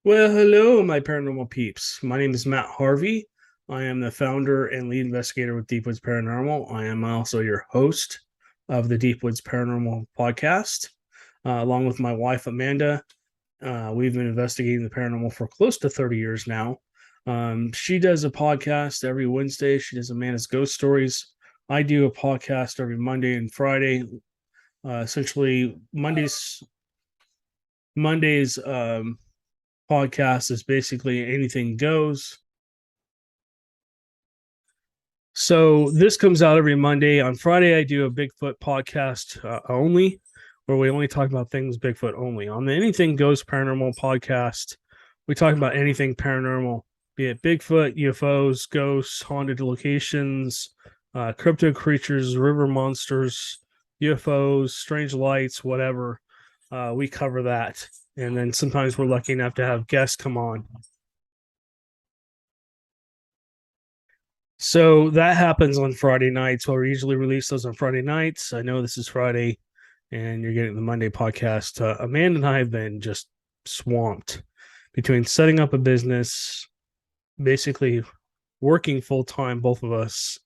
Well, hello, my paranormal peeps. My name is Matt Harvey. I am the founder and lead investigator with Deep Woods Paranormal. I am also your host of the Deep Woods Paranormal podcast, along with my wife, Amanda. We've been investigating the paranormal for close to 30 years now. She does a podcast every Wednesday. She does Amanda's Ghost Stories. I do a podcast every Monday and Friday. Essentially, Mondays podcast is basically anything goes. So this comes out every Monday. On Friday, I do a Bigfoot podcast only, where we only talk about things Bigfoot only. On the Anything Goes Paranormal podcast, we talk about anything paranormal, be it Bigfoot, UFOs, ghosts, haunted locations, cryptid creatures, river monsters, UFOs, strange lights, whatever. We cover that. And then sometimes we're lucky enough to have guests come on. So that happens on Friday nights. Well, we usually release those on Friday nights. I know this is Friday and you're getting the Monday podcast. Amanda and I have been just swamped between setting up a business, basically working full time, both of us,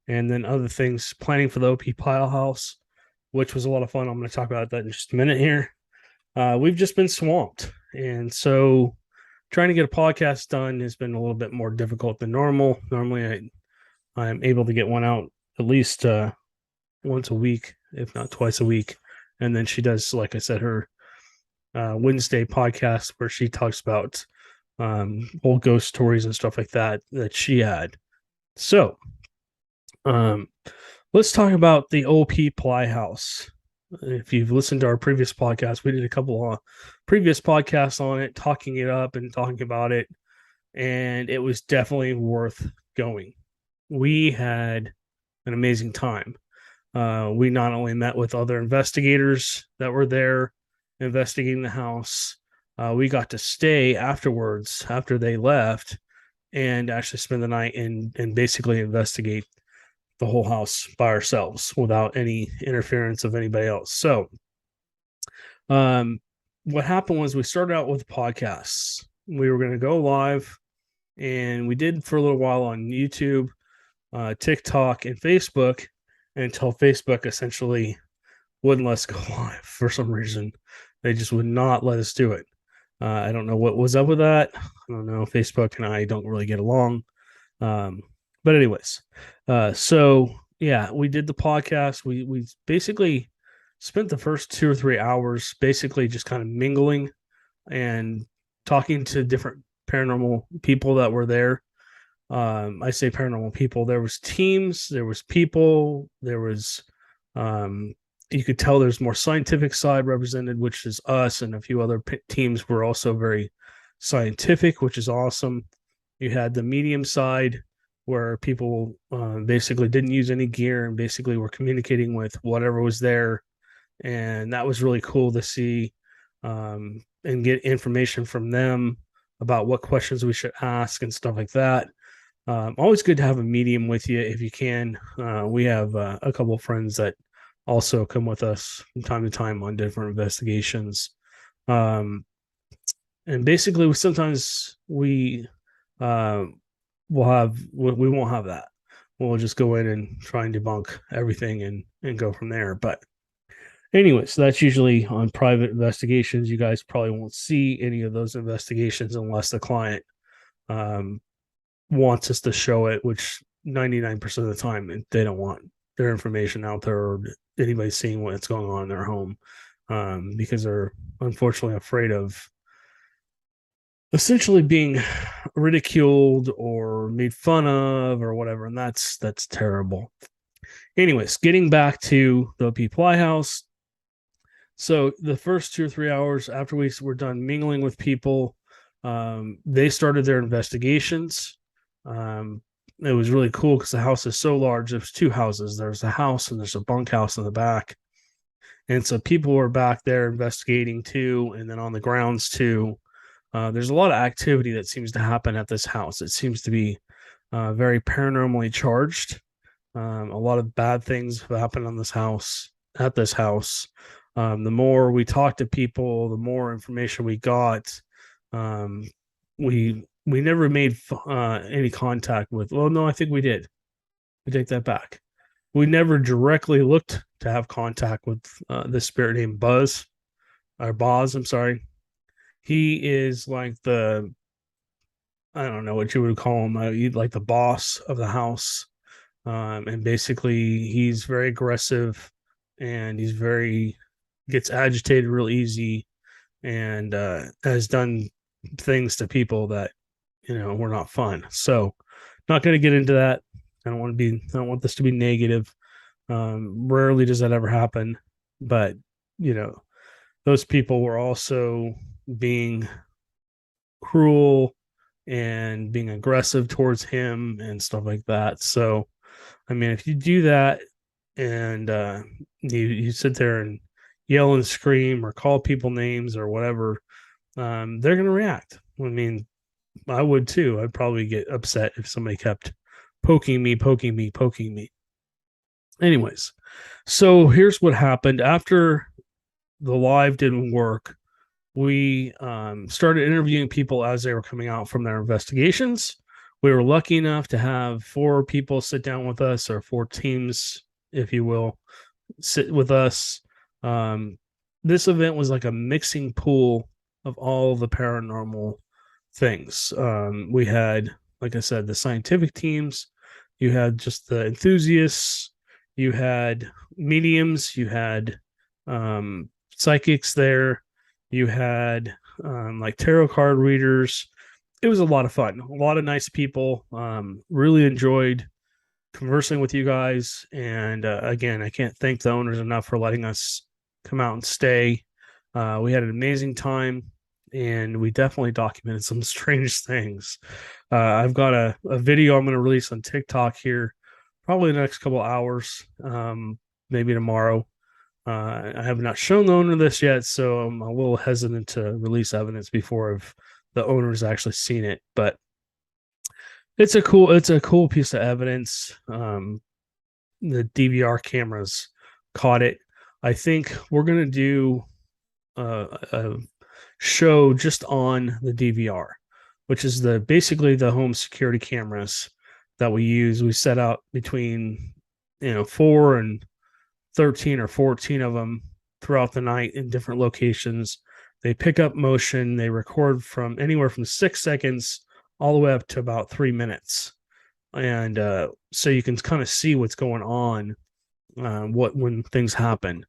and then other things, planning for the OP Pyle House, which was a lot of fun. I'm going to talk about that in just a minute here. We've just been swamped. And so trying to get a podcast done has been a little bit more difficult than normal. Normally, I'm able to get one out at least once a week, if not twice a week. And then she does, like I said, her Wednesday podcast where she talks about old ghost stories and stuff like that she had. So let's talk about the OP Pyle House. If you've listened to our previous podcast, we did a couple of previous podcasts on it, talking it up and talking about it. And it was definitely worth going. We had an amazing time. We not only met with other investigators that were there investigating the house, we got to stay afterwards after they left and actually spend the night and basically investigate the whole house by ourselves without any interference of anybody else. So, what happened was we started out with podcasts. We were going to go live, and we did for a little while on YouTube, TikTok, and Facebook until Facebook essentially wouldn't let us go live for some reason. They just would not let us do it. I don't know what was up with that. I don't know. Facebook and I don't really get along. But anyways, so yeah, we did the podcast. We basically spent the first 2 or 3 hours basically just kind of mingling and talking to different paranormal people that were there. I say paranormal people. There was teams, there was people, there was you could tell there's more scientific side represented, which is us, and a few other teams were also very scientific, which is awesome. You had the medium side where people basically didn't use any gear and basically were communicating with whatever was there, and that was really cool to see and get information from them about what questions we should ask and stuff like that. Always good to have a medium with you if you can. We have a couple of friends that also come with us from time to time on different investigations. And basically, sometimes we we won't have that. We'll just go in and try and debunk everything and go from there. But anyway, so that's usually on private investigations. You guys probably won't see any of those investigations unless the client wants us to show it, which 99% of the time they don't want their information out there or anybody seeing what's going on in their home, because they're unfortunately afraid of essentially being ridiculed or made fun of or whatever, and that's terrible. Anyways, getting back to the OP Pyle House. So the first 2 or 3 hours after we were done mingling with people, they started their investigations. It was really cool because the house is so large. There's two houses. There's a house and there's a bunkhouse in the back. And so people were back there investigating too, and then on the grounds too. There's a lot of activity that seems to happen at this house. It seems to be very paranormally charged. A lot of bad things have happened on this house, at this house. The more we talked to people, the more information we got. Um, we never made any contact with. Well, no, I think we did. I take that back. We never directly looked to have contact with this spirit named Buzz or Boz. I'm sorry. He is like the, I don't know what you would call him, like the boss of the house. And basically, he's very aggressive, and he's very gets agitated real easy, and has done things to people that were not fun. So, not going to get into that. I don't want this to be negative. Rarely does that ever happen, but you know, those people were also being cruel and being aggressive towards him and stuff like that. So, I mean, if you do that and you sit there and yell and scream or call people names or whatever, they're going to react. I mean, I would too. I'd probably get upset if somebody kept poking me, poking me, poking me. Anyways, so here's what happened after the live didn't work. We started interviewing people as they were coming out from their investigations. We were lucky enough to have 4 people sit down with us, or 4 teams, if you will, sit with us. Um, this event was like a mixing pool of all the paranormal things. We had, like I said, the scientific teams, you had just the enthusiasts, you had mediums, you had psychics there, you had like tarot card readers. It was a lot of fun, a lot of nice people. Really enjoyed conversing with you guys. And again, I can't thank the owners enough for letting us come out and stay. We had an amazing time, and we definitely documented some strange things. I've got a video I'm going to release on TikTok here, probably the next couple hours, maybe tomorrow. I have not shown the owner this yet, so I'm a little hesitant to release evidence before the owner's actually seen it. But it's a cool piece of evidence. The DVR cameras caught it. I think we're gonna do a show just on the DVR, which is the basically the home security cameras that we use. We set out between 4 and 13 or 14 of them throughout the night in different locations. They pick up motion. They record from anywhere from 6 seconds all the way up to about 3 minutes. And so you can kind of see what's going on, when things happen.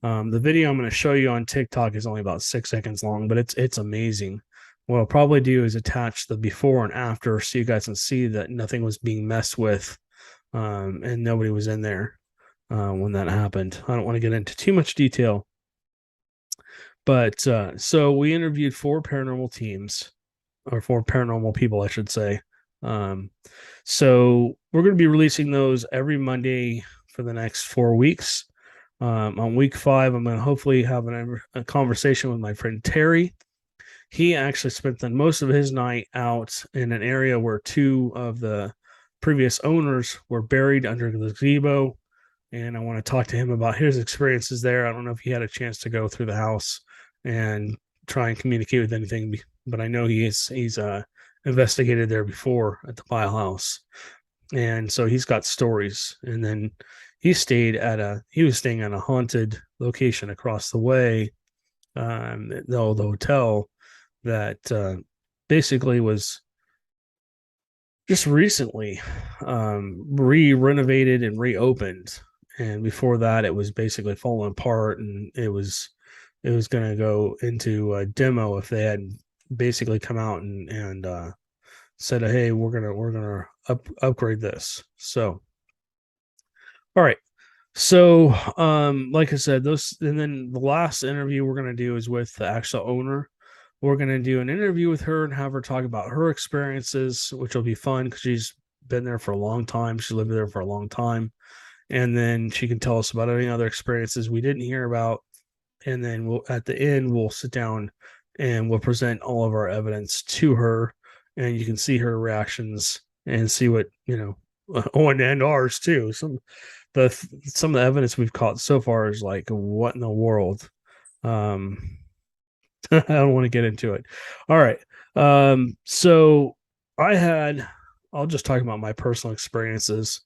The video I'm going to show you on TikTok is only about 6 seconds long, but it's amazing. What I'll probably do is attach the before and after so you guys can see that nothing was being messed with, and nobody was in there when that happened. I don't want to get into too much detail, but so we interviewed 4 paranormal teams, or 4 paranormal people, I should say. So we're going to be releasing those every Monday for the next 4 weeks. On week 5, I'm going to hopefully have a conversation with my friend Terry. He actually spent most of his night out in an area where 2 of the previous owners were buried under the gazebo, and I want to talk to him about his experiences there. I don't know if he had a chance to go through the house and try and communicate with anything, but I know he's investigated there before at the Pyle House, and so he's got stories. And then he was staying at a haunted location across the way, the old hotel that basically was just recently re-renovated and reopened. And before that, it was basically falling apart, and it was going to go into a demo if they had basically come out and said, "Hey, we're gonna upgrade this." So, all right. So, like I said, and then the last interview we're gonna do is with the actual owner. We're gonna do an interview with her and have her talk about her experiences, which will be fun because she's been there for a long time. She lived there for a long time, and then she can tell us about any other experiences we didn't hear about. And then at the end we'll sit down and we'll present all of our evidence to her, and you can see her reactions and see what and ours too. Some of the evidence we've caught so far is like, what in the world? I don't want to get into it. All right. So I had, I'll just talk about my personal experiences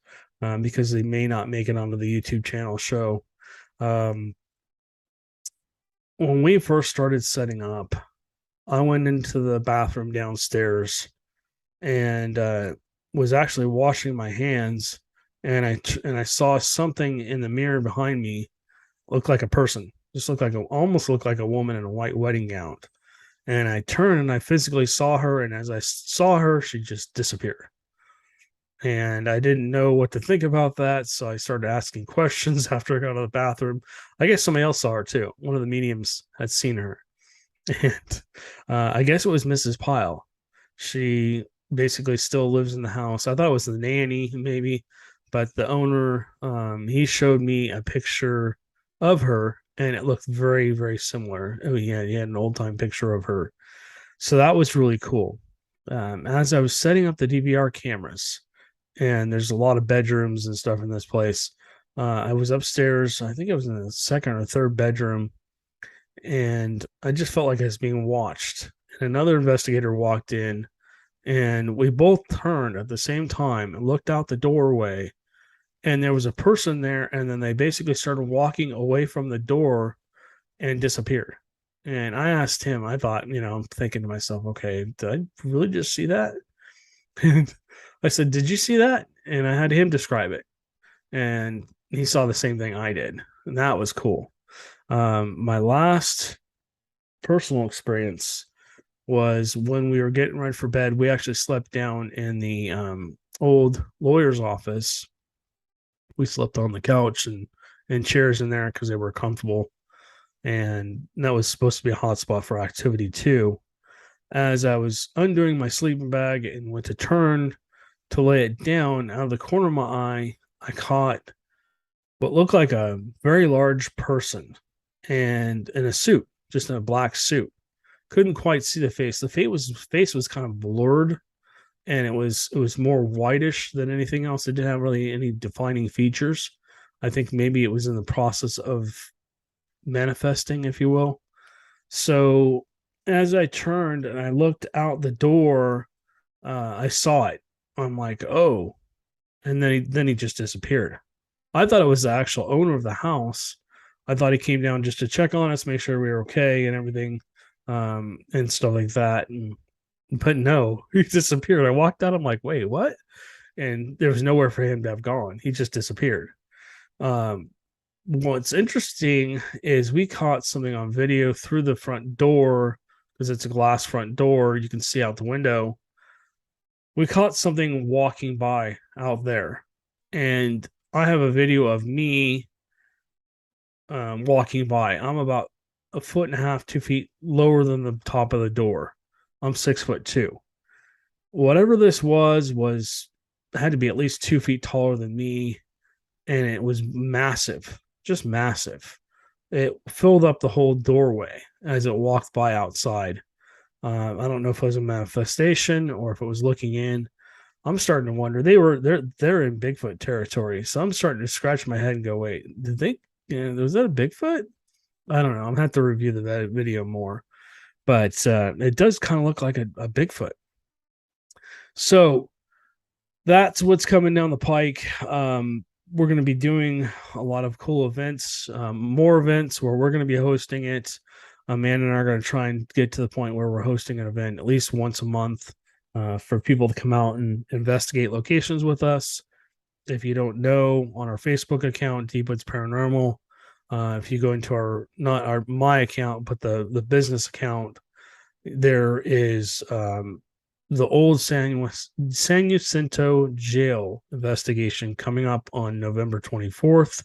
because they may not make it onto the YouTube channel show. Um, when we first started setting up, I went into the bathroom downstairs and was actually washing my hands, and I saw something in the mirror behind me look like a person, just looked like almost looked like a woman in a white wedding gown. And I turned and I physically saw her, and as I saw her, she just disappeared. And I didn't know what to think about that, so I started asking questions after I got out of the bathroom. I guess somebody else saw her too. One of the mediums had seen her, and I guess it was Mrs. Pyle. She basically still lives in the house. I thought it was the nanny, maybe, but the owner, he showed me a picture of her, and it looked very, very similar. Oh, yeah, he had an old time picture of her. So that was really cool. As I was setting up the DVR cameras, and there's a lot of bedrooms and stuff in this place. I was upstairs. I think I was in the second or third bedroom, and I just felt like I was being watched. And another investigator walked in, and we both turned at the same time and looked out the doorway, and there was a person there, and then they basically started walking away from the door and disappeared. And I asked him, I thought, I'm thinking to myself, okay, did I really just see that? And I said, did you see that? And I had him describe it. And he saw the same thing I did. And that was cool. My last personal experience was when we were getting ready for bed. We actually slept down in the old lawyer's office. We slept on the couch and chairs in there because they were comfortable. And that was supposed to be a hotspot for activity too. As I was undoing my sleeping bag and went to turn to lay it down, out of the corner of my eye, I caught what looked like a very large person and in a suit, just in a black suit. Couldn't quite see the face. The face was kind of blurred, and it was more whitish than anything else. It didn't have really any defining features. I think maybe it was in the process of manifesting, if you will. So as I turned and I looked out the door, I saw it. I'm like, oh, and then he just disappeared. I thought it was the actual owner of the house. I thought he came down just to check on us, make sure we were okay and everything, and stuff like that. But no, he disappeared. I walked out. I'm like, wait, what? And there was nowhere for him to have gone. He just disappeared. Um, what's interesting is we caught something on video through the front door because it's a glass front door. You can see out the window. We caught something walking by out there, and I have a video of me walking by. I'm about a foot and a half, 2 feet lower than the top of the door. I'm 6'2". Whatever this was had to be at least 2 feet taller than me, and it was massive, just massive. It filled up the whole doorway as it walked by outside. I don't know if it was a manifestation or if it was looking in. I'm starting to wonder. They're in Bigfoot territory, so I'm starting to scratch my head and go, wait, did they? Was that a Bigfoot? I don't know. I'm gonna have to review the video more, but it does kind of look like a Bigfoot. So that's what's coming down the pike. We're going to be doing a lot of cool events, more events where we're going to be hosting it. Amanda and I are going to try and get to the point where we're hosting an event at least once a month for people to come out and investigate locations with us. If you don't know, on our Facebook account, Deep Woods Paranormal, if you go into my account, but the business account, there is the old San Jacinto jail investigation coming up on November 24th.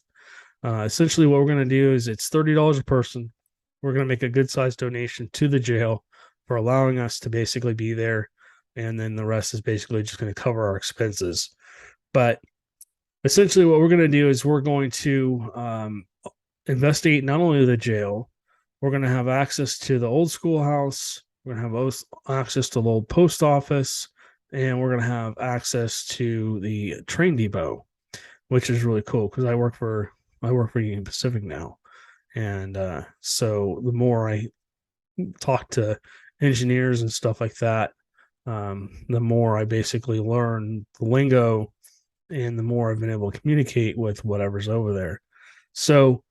Essentially, what we're going to do is it's $30 a person. We're going to make a good sized donation to the jail for allowing us to basically be there. And then the rest is basically just going to cover our expenses. But essentially, what we're going to do is we're going to investigate not only the jail, we're going to have access to the old schoolhouse. We're going to have access to the old post office, and we're going to have access to the train depot, which is really cool because I work for Union Pacific now, and so the more I talk to engineers and stuff like that, the more I basically learn the lingo and the more I've been able to communicate with whatever's over there. So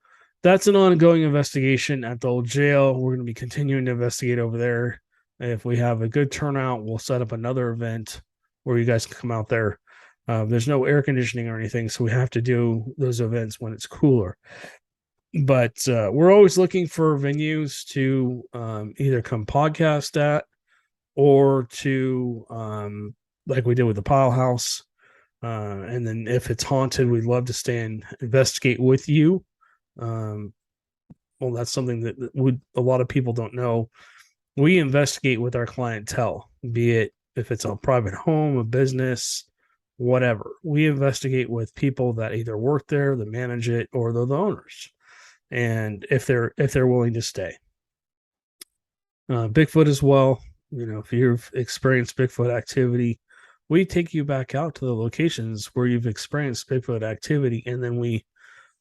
that's an ongoing investigation at the old jail. We're going to be continuing to investigate over there. If we have a good turnout, we'll set up another event where you guys can come out there. There's no air conditioning or anything, so we have to do those events when it's cooler. But we're always looking for venues to either come podcast at or to, like we did with the Pyle House. And then if it's haunted, we'd love to stay and investigate with you. Well, that's something that a lot of people don't know. We investigate with our clientele, be it if it's a private home, a business, whatever. We investigate with people that either work there, that manage it, or they're the owners. And if they're willing to stay. Bigfoot as well. If you've experienced Bigfoot activity, we take you back out to the locations where you've experienced Bigfoot activity, and then we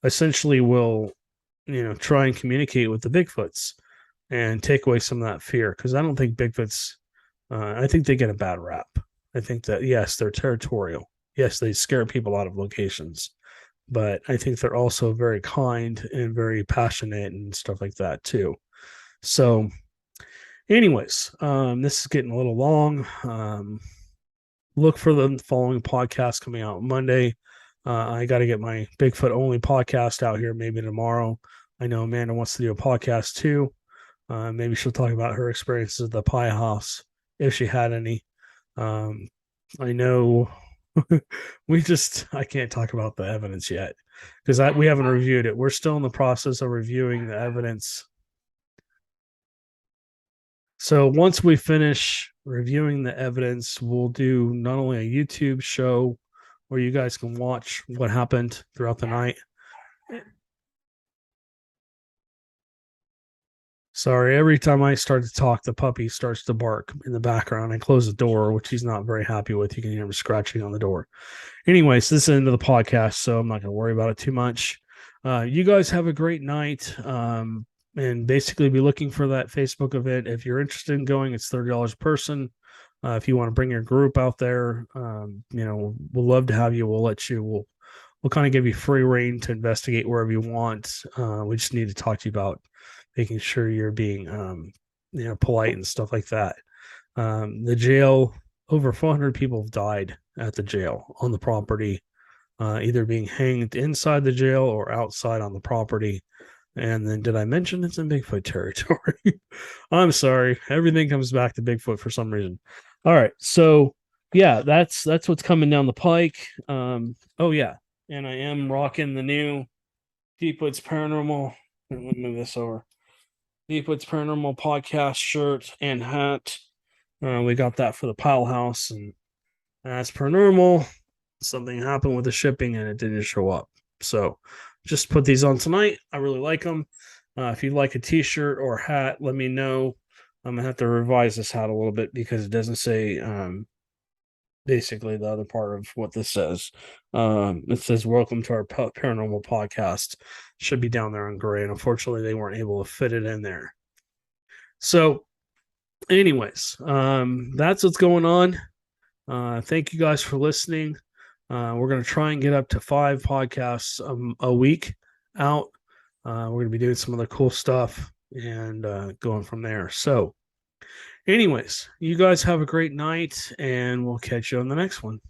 essentially will, try and communicate with the Bigfoots and take away some of that fear. Because I don't think Bigfoots, I think they get a bad rap. I think that, yes, they're territorial. Yes, they scare people out of locations. But I think they're also very kind and very passionate and stuff like that, too. So, anyways, this is getting a little long. Look for the following podcast coming out Monday. I got to get my Bigfoot only podcast out here maybe tomorrow. I know Amanda wants to do a podcast too. Maybe she'll talk about her experiences at the Pyle House if she had any. I know I can't talk about the evidence yet because we haven't reviewed it. We're still in the process of reviewing the evidence. So once we finish reviewing the evidence, we'll do not only a YouTube show where you guys can watch what happened throughout the night. Sorry, every time I start to talk, the puppy starts to bark in the background. I close the door, which he's not very happy with. You can hear him scratching on the door. Anyways, this is the end of the podcast, so I'm not going to worry about it too much. You guys have a great night. And basically be looking for that Facebook event. If you're interested in going, it's $30 a person. If you want to bring your group out there, we'll love to have you. We'll kind of give you free reign to investigate wherever you want. We just need to talk to you about making sure you're being, polite and stuff like that. The jail, over 400 people have died at the jail on the property, either being hanged inside the jail or outside on the property. And then did I mention it's in Bigfoot territory? I'm sorry. Everything comes back to Bigfoot for some reason. All right. So yeah, that's what's coming down the pike. Oh yeah. And I am rocking the new Deepwood's Paranormal. Let me move this over. Deepwood's Paranormal podcast shirt and hat. We got that for the Pyle House, and as per normal, something happened with the shipping and it didn't show up. So just put these on tonight. I really like them. If you'd like a t-shirt or hat, let me know. I'm gonna have to revise this hat a little bit because it doesn't say basically the other part of what this says. It says welcome to our paranormal podcast. Should be down there in gray, and unfortunately they weren't able to fit it in there. So anyways, that's what's going on. Thank you guys for listening. We're going to try and get up to 5 podcasts a week out. We're going to be doing some other cool stuff and going from there. So anyways, you guys have a great night, and we'll catch you on the next one.